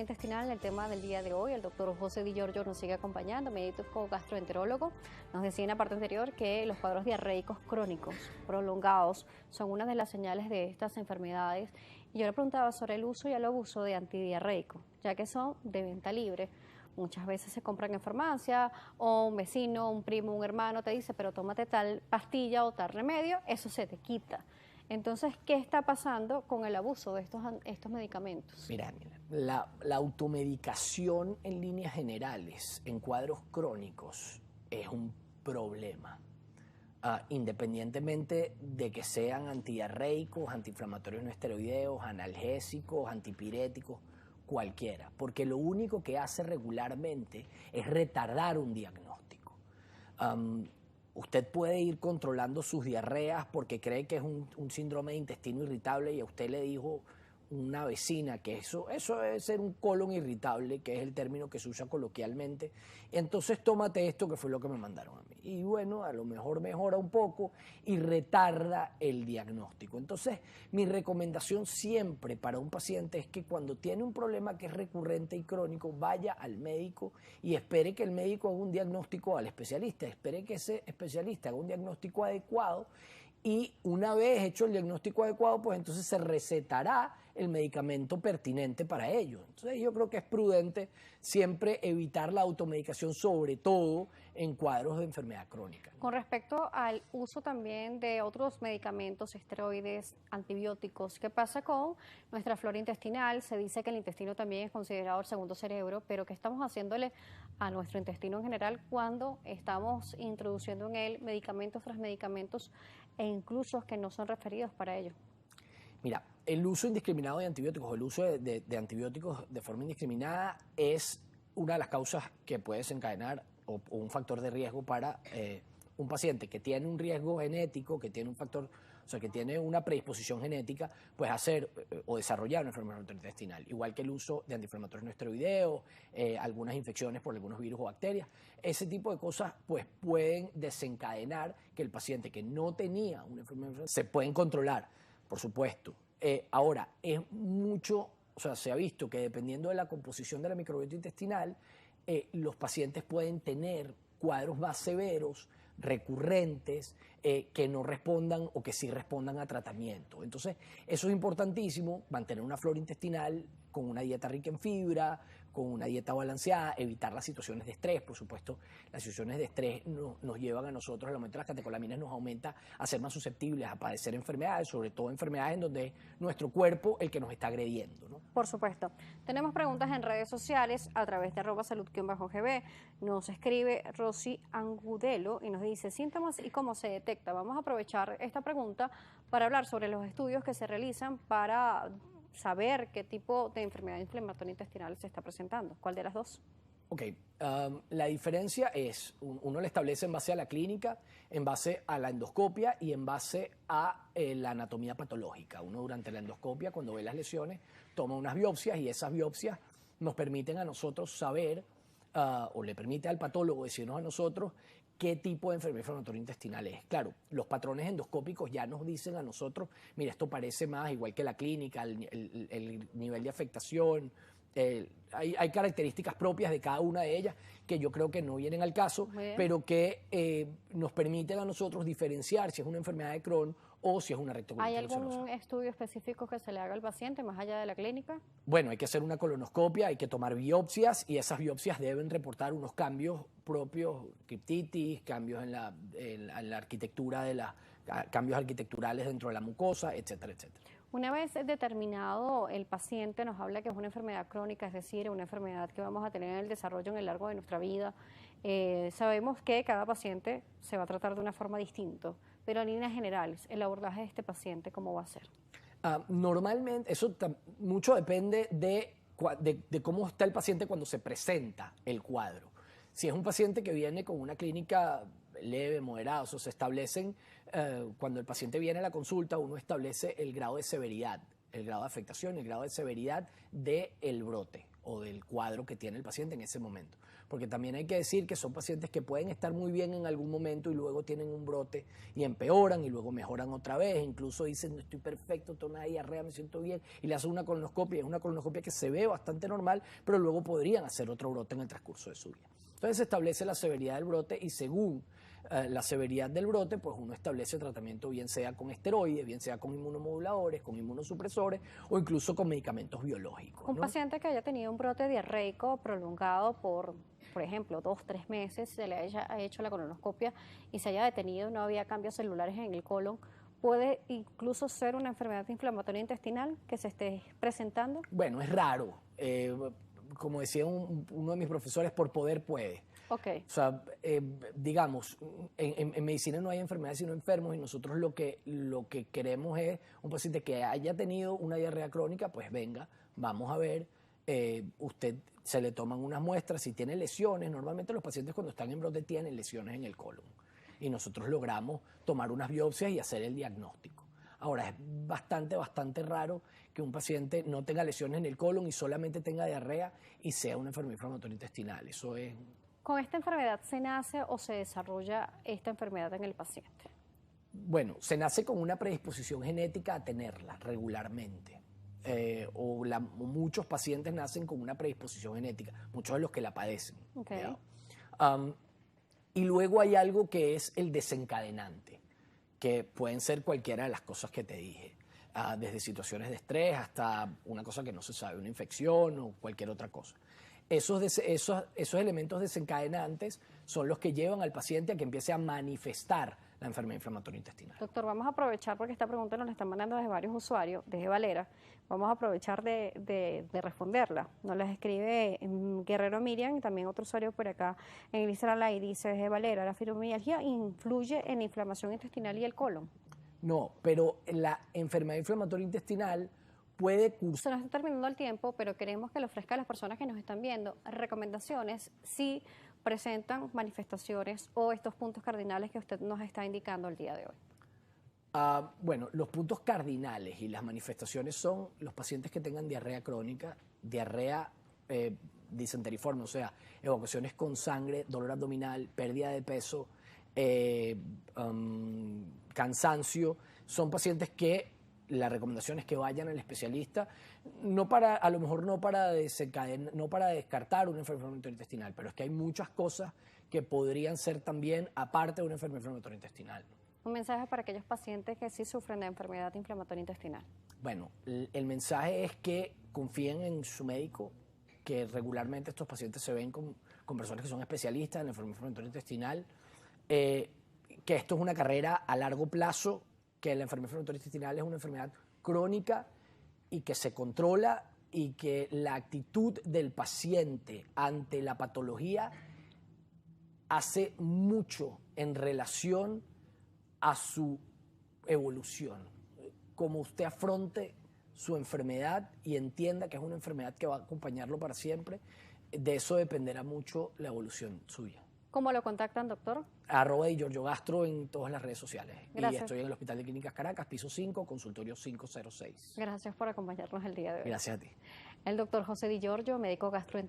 Intestinal, el tema del día de hoy, el doctor José Di Giorgio nos sigue acompañando, médico gastroenterólogo. Nos decía en la parte anterior que los cuadros diarreicos crónicos prolongados son una de las señales de estas enfermedades. Y yo le preguntaba sobre el uso y el abuso de antidiarreicos, ya que son de venta libre. Muchas veces se compran en farmacia o un vecino, un primo, un hermano te dice, pero tómate tal pastilla o tal remedio, eso se te quita. Entonces, ¿qué está pasando con el abuso de estos medicamentos? Mira, la automedicación en líneas generales, en cuadros crónicos, es un problema. Independientemente de que sean antidiarreicos, antiinflamatorios no esteroideos, analgésicos, antipiréticos, cualquiera. Porque lo único que hace regularmente es retardar un diagnóstico. Usted puede ir controlando sus diarreas porque cree que es un síndrome de intestino irritable y a usted le dijo una vecina que eso debe ser un colon irritable, que es el término que se usa coloquialmente. Entonces tómate esto que fue lo que me mandaron a mí. Y bueno, a lo mejor mejora un poco y retarda el diagnóstico. Entonces, mi recomendación siempre para un paciente es que cuando tiene un problema que es recurrente y crónico, vaya al médico y espere que el médico haga un diagnóstico, al especialista, espere que ese especialista haga un diagnóstico adecuado. Y una vez hecho el diagnóstico adecuado, pues entonces se recetará el medicamento pertinente para ello. Entonces yo creo que es prudente siempre evitar la automedicación, sobre todo en cuadros de enfermedad crónica. Con respecto al uso también de otros medicamentos, esteroides, antibióticos, ¿qué pasa con nuestra flora intestinal? Se dice que el intestino también es considerado el segundo cerebro, pero ¿qué estamos haciéndole a nuestro intestino en general cuando estamos introduciendo en él medicamentos tras medicamentos e incluso que no son referidos para ello? Mira, el uso indiscriminado de antibióticos, el uso de antibióticos de forma indiscriminada es una de las causas que puede desencadenar o un factor de riesgo para un paciente que tiene un riesgo genético, que tiene un factor, o sea, que tiene una predisposición genética, pues hacer o desarrollar una enfermedad gastrointestinal, igual que el uso de antiinflamatorios no esteroideos, algunas infecciones por algunos virus o bacterias. Ese tipo de cosas pues pueden desencadenar que el paciente que no tenía una enfermedad se pueden controlar, por supuesto. Ahora, es mucho, o sea, se ha visto que dependiendo de la composición de la microbiota intestinal, los pacientes pueden tener cuadros más severos, recurrentes, que no respondan o que sí respondan a tratamiento. Entonces, eso es importantísimo, mantener una flora intestinal con una dieta rica en fibra, con una dieta balanceada, evitar las situaciones de estrés. Por supuesto, las situaciones de estrés nos llevan a nosotros, el aumento de las catecolaminas nos aumenta a ser más susceptibles a padecer enfermedades, sobre todo enfermedades en donde es nuestro cuerpo el que nos está agrediendo, ¿no? Por supuesto. Tenemos preguntas en redes sociales a través de @salud_gb. Nos escribe Rosy Angudelo y nos dice síntomas y cómo se detecta. Vamos a aprovechar esta pregunta para hablar sobre los estudios que se realizan para saber qué tipo de enfermedad inflamatoria intestinal se está presentando. ¿Cuál de las dos? Ok, la diferencia es, uno le establece en base a la clínica, en base a la endoscopia y en base a la anatomía patológica. Uno durante la endoscopia, cuando ve las lesiones, toma unas biopsias y esas biopsias nos permiten a nosotros saber, o le permite al patólogo decirnos a nosotros qué tipo de enfermedad inflamatoria intestinal es. Claro, los patrones endoscópicos ya nos dicen a nosotros, mira, esto parece más igual que la clínica, el nivel de afectación. Hay características propias de cada una de ellas que yo creo que no vienen al caso, pero que nos permiten a nosotros diferenciar si es una enfermedad de Crohn o si es una rectocolitis ¿Hay algún ulcerosa. estudio específico que se le haga al paciente más allá de la clínica? Bueno, hay que hacer una colonoscopia, hay que tomar biopsias y esas biopsias deben reportar unos cambios propios, criptitis, cambios en la arquitectura cambios arquitecturales dentro de la mucosa, etcétera, etcétera. Una vez determinado el paciente nos habla que es una enfermedad crónica, es decir, una enfermedad que vamos a tener en el desarrollo en el largo de nuestra vida. Sabemos que cada paciente se va a tratar de una forma distinta, pero en líneas generales, el abordaje de este paciente, ¿cómo va a ser? Normalmente, eso mucho depende de cómo está el paciente cuando se presenta el cuadro. Si es un paciente que viene con una clínica leve, moderada, o sea, se establecen, cuando el paciente viene a la consulta, uno establece el grado de severidad, el grado de afectación, el grado de severidad del brote o del cuadro que tiene el paciente en ese momento. Porque también hay que decir que son pacientes que pueden estar muy bien en algún momento y luego tienen un brote y empeoran y luego mejoran otra vez. Incluso dicen, no estoy perfecto, tengo una diarrea, me siento bien, y le hacen una colonoscopia. Es una colonoscopia que se ve bastante normal, pero luego podrían hacer otro brote en el transcurso de su vida. Entonces se establece la severidad del brote y según la severidad del brote, pues uno establece tratamiento bien sea con esteroides, bien sea con inmunomoduladores, con inmunosupresores o incluso con medicamentos biológicos, Un ¿no? paciente que haya tenido un brote diarreico prolongado por ejemplo, 2 o 3 meses, se le haya hecho la colonoscopia y se haya detenido, no había cambios celulares en el colon, puede incluso ser una enfermedad inflamatoria intestinal que se esté presentando. Bueno, es raro. Como decía uno de mis profesores, por poder puede. Ok. O sea, digamos, en medicina no hay enfermedades sino enfermos y nosotros lo que queremos es un paciente que haya tenido una diarrea crónica, pues venga, vamos a ver, usted se le toman unas muestras, si tiene lesiones, normalmente los pacientes cuando están en brote tienen lesiones en el colon y nosotros logramos tomar unas biopsias y hacer el diagnóstico. Ahora, es bastante raro que un paciente no tenga lesiones en el colon y solamente tenga diarrea y sea una enfermedad inflamatoria intestinal. Eso es... ¿Con esta enfermedad se nace o se desarrolla esta enfermedad en el paciente? Bueno, se nace con una predisposición genética a tenerla regularmente. Muchos pacientes nacen con una predisposición genética, muchos de los que la padecen. Okay. Y luego hay algo que es el desencadenante, que pueden ser cualquiera de las cosas que te dije, desde situaciones de estrés hasta una cosa que no se sabe, una infección o cualquier otra cosa. Esos elementos desencadenantes son los que llevan al paciente a que empiece a manifestar la enfermedad inflamatoria intestinal. Doctor, vamos a aprovechar porque esta pregunta nos la están mandando desde varios usuarios, desde Valera. Vamos a aprovechar de responderla. Nos la escribe Guerrero Miriam y también otro usuario por acá en el Instagram Live. Dice desde Valera, ¿la fibromialgia influye en la inflamación intestinal y el colon? No, pero la enfermedad inflamatoria intestinal puede cursar. Se nos está terminando el tiempo, pero queremos que le ofrezca a las personas que nos están viendo recomendaciones si presentan manifestaciones o estos puntos cardinales que usted nos está indicando el día de hoy. Bueno, los puntos cardinales y las manifestaciones son los pacientes que tengan diarrea crónica, diarrea disenteriforme, o sea, evacuaciones con sangre, dolor abdominal, pérdida de peso, cansancio. Son pacientes que la recomendación es que vayan al especialista, a lo mejor no para descartar una enfermedad inflamatoria intestinal, pero es que hay muchas cosas que podrían ser también aparte de una enfermedad inflamatoria intestinal. Un mensaje para aquellos pacientes que sí sufren de enfermedad inflamatoria intestinal. Bueno, el mensaje es que confíen en su médico, que regularmente estos pacientes se ven con personas que son especialistas en la enfermedad inflamatoria intestinal, que esto es una carrera a largo plazo, que la enfermedad inflamatoria intestinal es una enfermedad crónica y que se controla y que la actitud del paciente ante la patología hace mucho en relación a su evolución. Como usted afronte su enfermedad y entienda que es una enfermedad que va a acompañarlo para siempre, de eso dependerá mucho la evolución suya. ¿Cómo lo contactan, doctor? @DiGiorgioGastro en todas las redes sociales. Gracias. Y estoy en el Hospital de Clínicas Caracas, piso 5, consultorio 506. Gracias por acompañarnos el día de hoy. Gracias a ti. El doctor José Di Giorgio, médico gastroenterólogo.